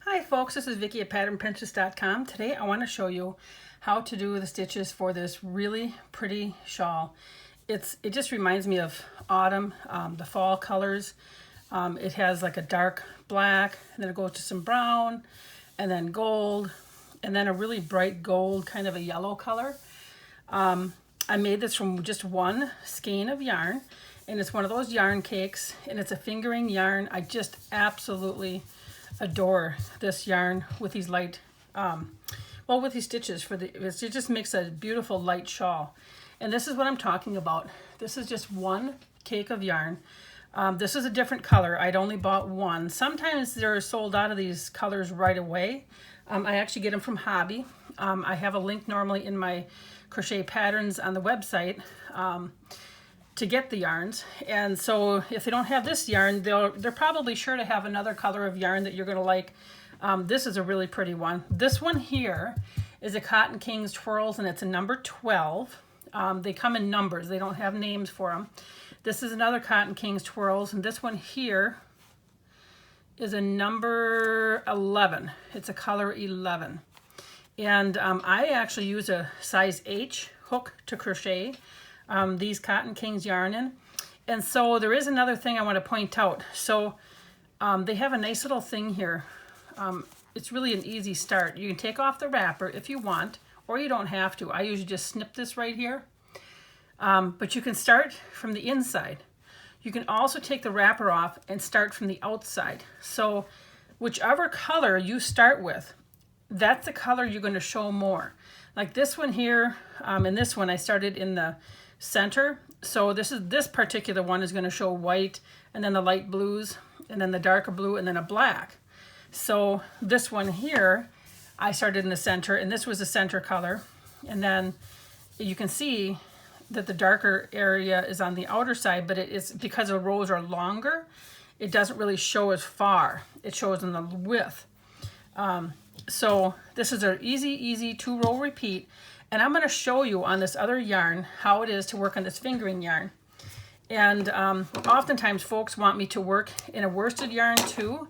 Hi folks, this is Vicki at patternprincess.com. Today I want to show you how to do the stitches for this really pretty shawl. It just reminds me of autumn, the fall colors. It has like a dark black, and then it goes to some brown, and then gold, and then a really bright gold, kind of a yellow color. I made this from just one skein of yarn, and it's one of those yarn cakes, and it's a fingering yarn. I just absolutely adore this yarn with these light, with these stitches. It just makes a beautiful light shawl. And this is what I'm talking about. This is just one cake of yarn. This is a different color. I'd only bought one. Sometimes they're sold out of these colors right away. I actually get them from Hobbi. I have a link normally in my crochet patterns on the website to get the yarns. And so if they don't have this yarn, they're probably sure to have another color of yarn that you're going to like. This is a really pretty one. This one here is a Cotton Kings Twirls, and it's a number 12. They come in numbers. They don't have names for them. This is another Cotton Kings Twirls, and this one here is a number 11. It's a color 11. And I actually use a size H hook to crochet these Cotton Kings yarn in. And so there is another thing I want to point out. So they have a nice little thing here. It's really an easy start. You can take off the wrapper if you want, or you don't have to. I usually just snip this right here. But you can start from the inside. You can also take the wrapper off and start from the outside. So whichever color you start with, that's the color you're going to show more. Like this one here, and this one I started in the center. So this particular one is going to show white, and then the light blues, and then the darker blue, and then a black. So this one here, I started in the center, and this was the center color. And then you can see that the darker area is on the outer side, but it's because the rows are longer, it doesn't really show as far. It shows in the width. So this is an easy 2-row repeat. And I'm going to show you on this other yarn how it is to work on this fingering yarn. And oftentimes folks want me to work in a worsted yarn too.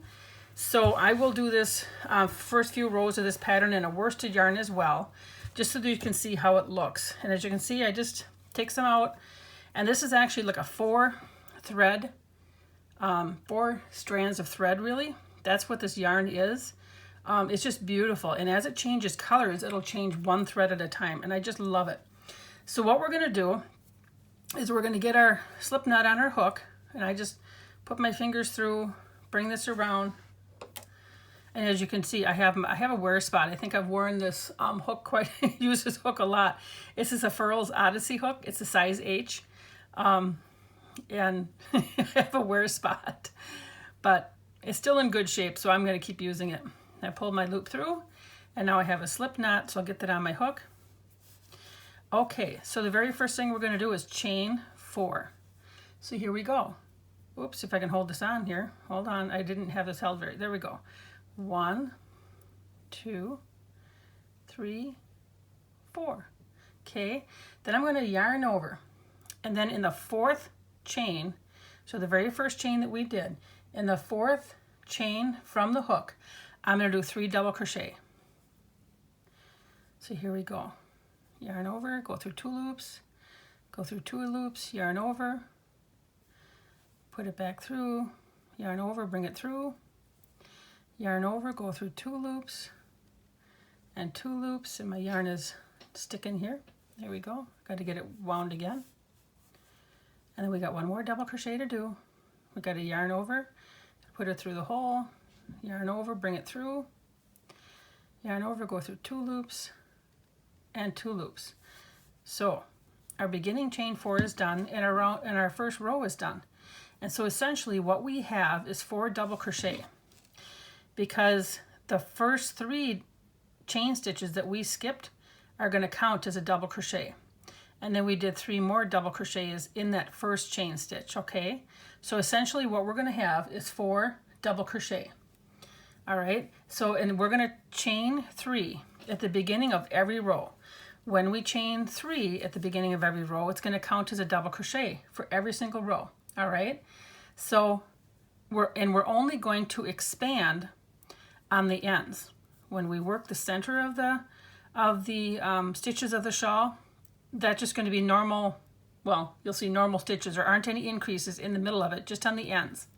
So I will do this first few rows of this pattern in a worsted yarn as well, just so that you can see how it looks. And as you can see, I just take some out. And this is actually like a 4 strands of thread really. That's what this yarn is. It's just beautiful, and as it changes colors, it'll change one thread at a time, and I just love it. So what we're going to do is we're going to get our slip knot on our hook, and I just put my fingers through, bring this around, and as you can see, I have a wear spot. I think I've worn this hook use this hook a lot. This is a Furls Odyssey hook. It's a size H, and I have a wear spot, but it's still in good shape, so I'm going to keep using it. I pulled my loop through, and now I have a slip knot, so I'll get that on my hook. Okay, so the very first thing we're going to do is chain 4. So here we go. Oops, if I can hold this on here. Hold on, I didn't have this held very. There we go. 1, 2, 3, 4. Okay, then I'm going to yarn over, and then in the 4th chain, so the very first chain that we did, in the 4th chain from the hook, I'm going to do 3 double crochet. So here we go. Yarn over, go through 2 loops, go through 2 loops, yarn over, put it back through, yarn over, bring it through, yarn over, go through 2 loops and 2 loops, and my yarn is sticking here. There we go. Got to get it wound again. And then we got 1 more double crochet to do. We got to yarn over, put it through the hole, yarn over, bring it through, yarn over, go through 2 loops and 2 loops. So our beginning chain 4 is done, and our first row is done. And so essentially what we have is 4 double crochet, because the first 3 chain stitches that we skipped are going to count as a double crochet. And then we did 3 more double crochets in that first chain stitch, okay? So essentially what we're going to have is 4 double crochet. All right, so, and we're going to chain 3 at the beginning of every row. When we chain 3 at the beginning of every row, it's going to count as a double crochet for every single row. All right, so we're only going to expand on the ends. When we work the center of the stitches of the shawl, that's just going to be normal. Well, you'll see normal stitches. There aren't any increases in the middle of it, just on the ends.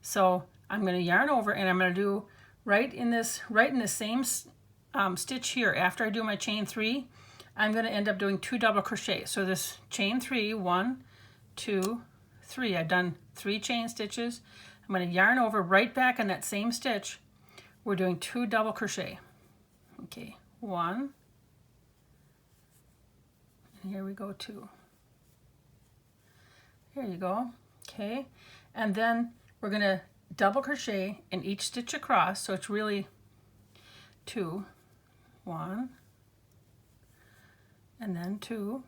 So I'm going to yarn over, and I'm going to do right in this same stitch here. After I do my chain 3, I'm going to end up doing 2 double crochet. So this chain 3, 1, 2, 3. I've done 3 chain stitches. I'm going to yarn over right back in that same stitch. We're doing 2 double crochet. Okay, 1, and here we go, 2. Here you go. Okay, and then we're going to double crochet in each stitch across, so it's really 2, 1, and then 2,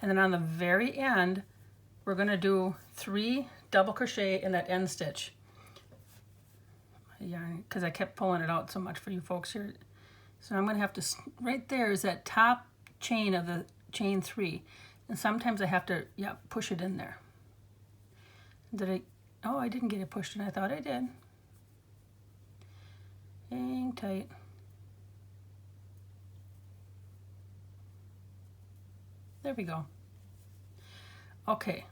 and then on the very end we're going to do 3 double crochet in that end stitch. Yarn, because I kept pulling it out so much for you folks here. So I'm going to have to, right there is that top chain of the chain 3, and sometimes I have to, yeah, push it in there. Did I? Oh, I didn't get it pushed in. I thought I did. Hang tight. There we go. Okay,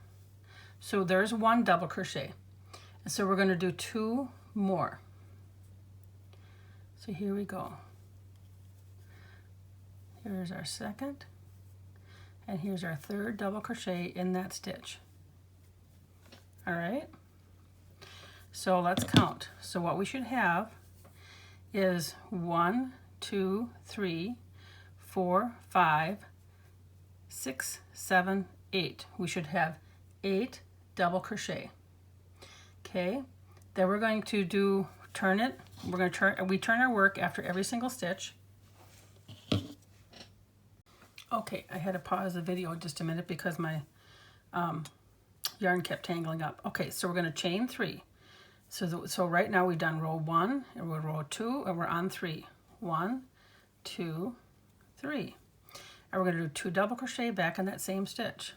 so there's 1 double crochet, and so we're going to do 2 more. So here we go. Here's our second, and here's our 3rd double crochet in that stitch. All right, so let's count. So what we should have is 1, 2, 3, 4, 5, 6, 7, 8. We should have 8 double crochet. Okay, then we're going to do, turn it. We're going to we turn our work after every single stitch. Okay, I had to pause the video just a minute because my yarn kept tangling up. Okay, so we're going to chain 3. So right now we've done row 1, and we're row 2, and we're on 3. 1, 2, 3. And we're going to do 2 double crochet back in that same stitch.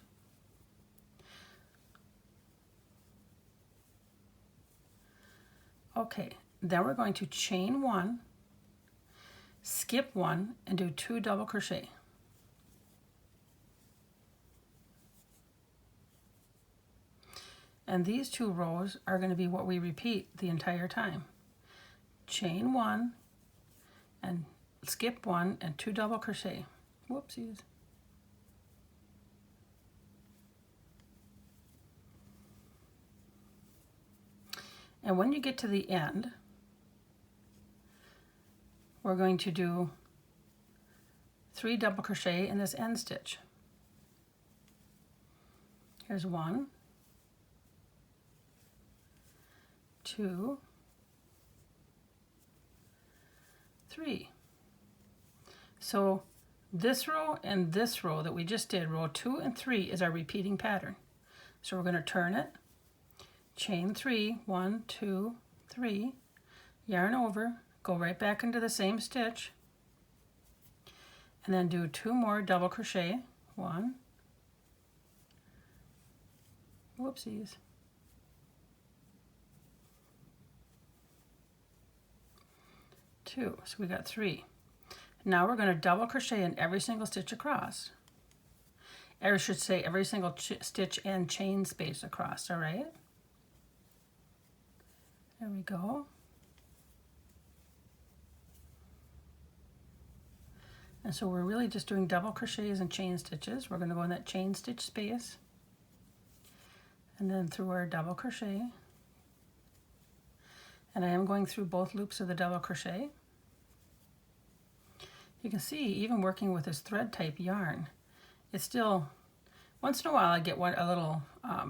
Okay, then we're going to chain 1, skip 1, and do 2 double crochet. And these 2 rows are going to be what we repeat the entire time. Chain 1, and skip 1, and 2 double crochet. Whoopsies. And when you get to the end, we're going to do 3 double crochet in this end stitch. Here's 1, 2, 3. So this row and this row that we just did, row 2 and 3, is our repeating pattern. So we're going to turn it, chain 3, 1, 2, 3, yarn over, go right back into the same stitch, and then do 2 more double crochet. 1, whoopsies, 2, so we got 3. Now we're going to double crochet in every single stitch across. I should say every single stitch and chain space across, all right? There we go. And so we're really just doing double crochets and chain stitches. We're going to go in that chain stitch space, and then through our double crochet. And I am going through both loops of the double crochet. You can see, even working with this thread type yarn, it's still, once in a while I get a little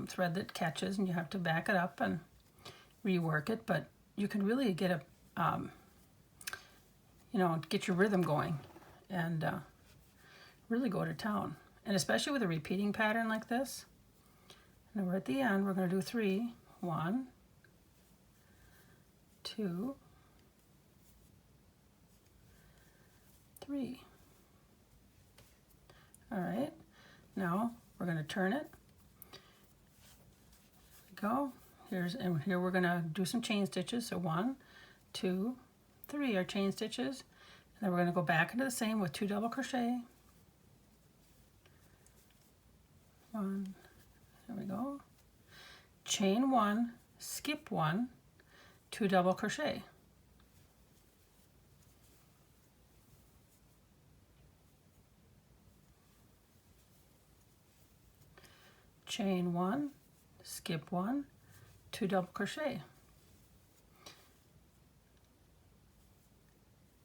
thread that catches, and you have to back it up and rework it, but you can really get get your rhythm going and really go to town. And especially with a repeating pattern like this. And we're at the end, we're going to do 3, 1, 2, 3. All right, now we're going to turn it. There we go. here we're going to do some chain stitches. So 1, 2, 3 are chain stitches. And then we're going to go back into the same with 2 double crochet. 1, there we go. Chain 1, skip 1, 2 double crochet. Chain 1, skip 1, 2 double crochet.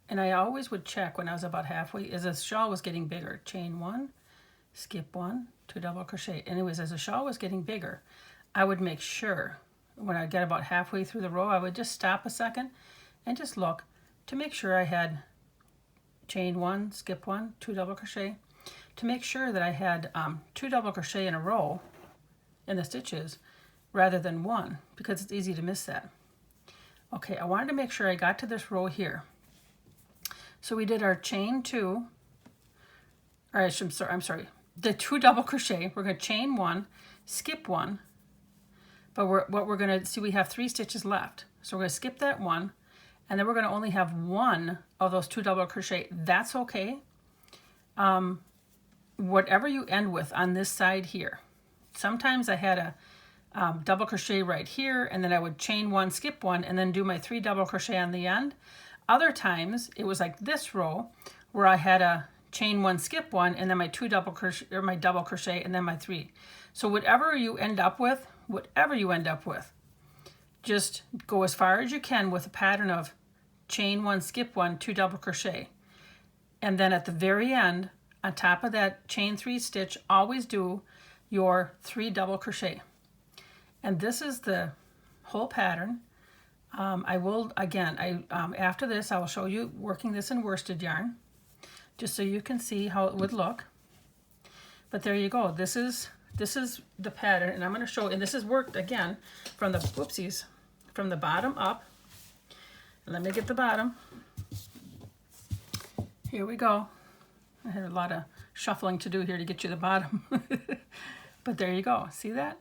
And I always would check when I was about halfway, as the shawl was getting bigger. Chain 1, skip 1, 2 double crochet. Anyways, as the shawl was getting bigger, I would make sure when I get about halfway through the row, I would just stop a second and just look to make sure I had chain 1, skip 1, 2 double crochet, to make sure that I had 2 double crochet in a row in the stitches rather than 1, because it's easy to miss that. Okay, I wanted to make sure I got to this row here. So we did our chain 2, or I'm sorry, the 2 double crochet. We're going to chain 1, skip 1, but what we're going to see, we have 3 stitches left. So we're going to skip that 1, and then we're going to only have 1 of those 2 double crochet. That's okay. Whatever you end with on this side here. Sometimes I had a double crochet right here, and then I would chain 1, skip 1, and then do my 3 double crochet on the end. Other times it was like this row where I had a chain 1, skip 1, and then my 2 double crochet, or my double crochet, and then my 3. So whatever you end up with, just go as far as you can with a pattern of chain 1, skip 1, 2 double crochet. And then at the very end, on top of that chain 3 stitch, always do your 3 double crochet. And this is the whole pattern. I will, again, after this, I will show you working this in worsted yarn, just so you can see how it would look. But there you go. This is the pattern, and I'm going to show, and this is worked again from the, from the bottom up. And let me get the bottom. Here we go. I had a lot of shuffling to do here to get you the bottom. But there you go. See that?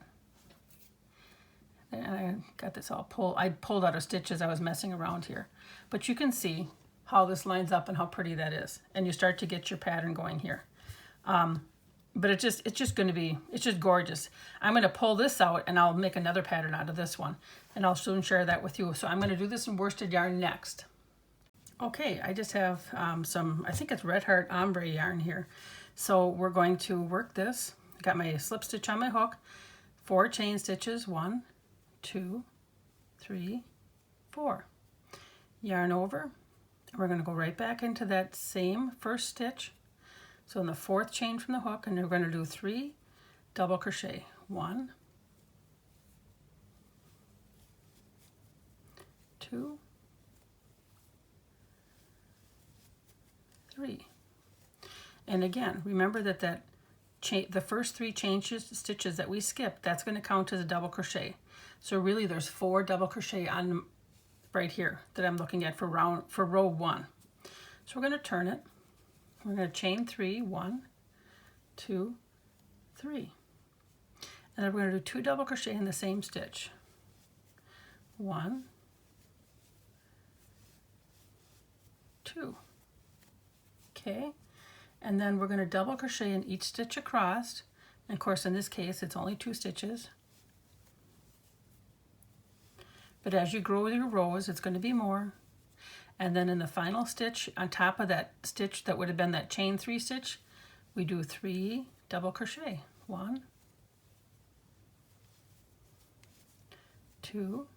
And I got this all I pulled out of stitches. I was messing around here. But you can see how this lines up and how pretty that is. And you start to get your pattern going here. But it's just going to be, it's just gorgeous. I'm going to pull this out and I'll make another pattern out of this one. And I'll soon share that with you. So I'm going to do this in worsted yarn next. Okay, I just have some, I think it's Red Heart ombre yarn here. So we're going to work this. I got my slip stitch on my hook, 4 chain stitches, 1, 2, 3, 4. Yarn over, and we're going to go right back into that same first stitch. So in the 4th chain from the hook, and we're going to do 3 double crochet. 1, 2, 3. And again, remember that the first 3 chain stitches that we skipped, that's going to count as a double crochet. So really there's 4 double crochet on right here that I'm looking at for row 1. So we're going to turn it. We're going to chain 3, 1, 2, 3. And then we're going to do 2 double crochet in the same stitch. 1, 2. Okay. And then we're going to double crochet in each stitch across. And of course, in this case, it's only 2 stitches. But as you grow your rows, it's going to be more. And then in the final stitch, on top of that stitch that would have been that chain 3 stitch, we do 3 double crochet. 1, 2,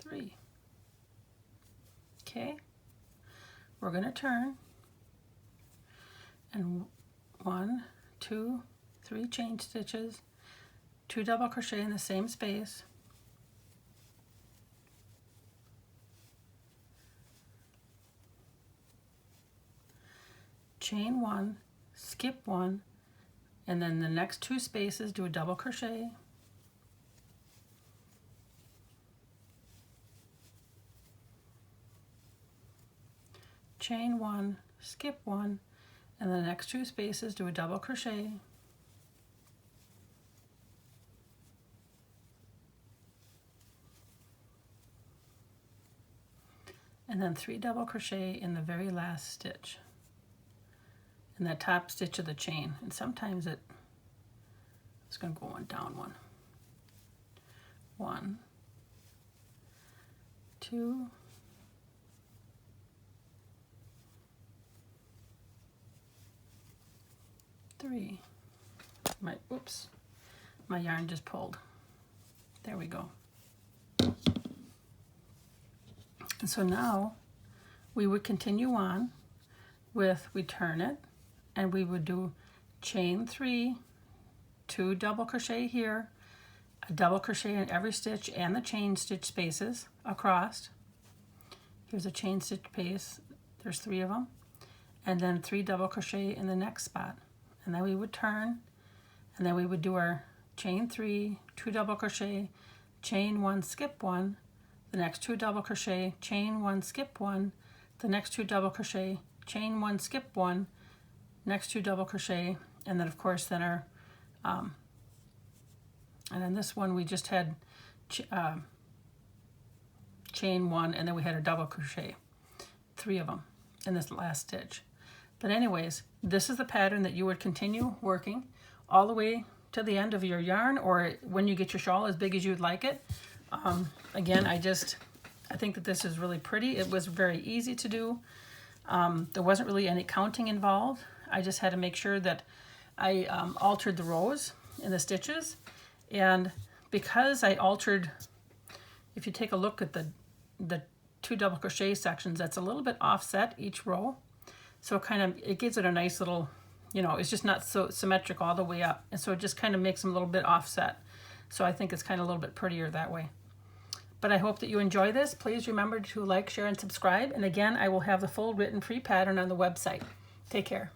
3. Okay. We're going to turn, and 1, 2, 3 chain stitches, 2 double crochet in the same space, chain 1, skip 1, and then the next 2 spaces do a double crochet, chain 1, skip 1, and the next 2 spaces do a double crochet, and then 3 double crochet in the very last stitch, in that top stitch of the chain. And sometimes it's going to go one down, 1, 2, 3. My yarn just pulled. There we go. And so now we would continue on with, we turn it, and we would do chain 3, 2 double crochet here, a double crochet in every stitch and the chain stitch spaces across. Here's a chain stitch space, there's 3 of them, and then 3 double crochet in the next spot. And then we would turn, and then we would do our chain 3, 2 double crochet, chain 1, skip 1, the next 2 double crochet, chain 1, skip 1, the next 2 double crochet, chain 1, skip 1, next 2 double crochet, and then of course then our and then this one we just had chain 1, and then we had a double crochet, 3 of them in this last stitch. But anyways, this is the pattern that you would continue working all the way to the end of your yarn, or when you get your shawl as big as you'd like it. Again, I think that this is really pretty. It was very easy to do. There wasn't really any counting involved. I just had to make sure that I altered the rows in the stitches. And because I altered, if you take a look at the 2 double crochet sections, that's a little bit offset each row. So it gives it a nice little, it's just not so symmetric all the way up. And so it just kind of makes them a little bit offset. So I think it's kind of a little bit prettier that way. But I hope that you enjoy this. Please remember to like, share, and subscribe. And again, I will have the full written free pattern on the website. Take care.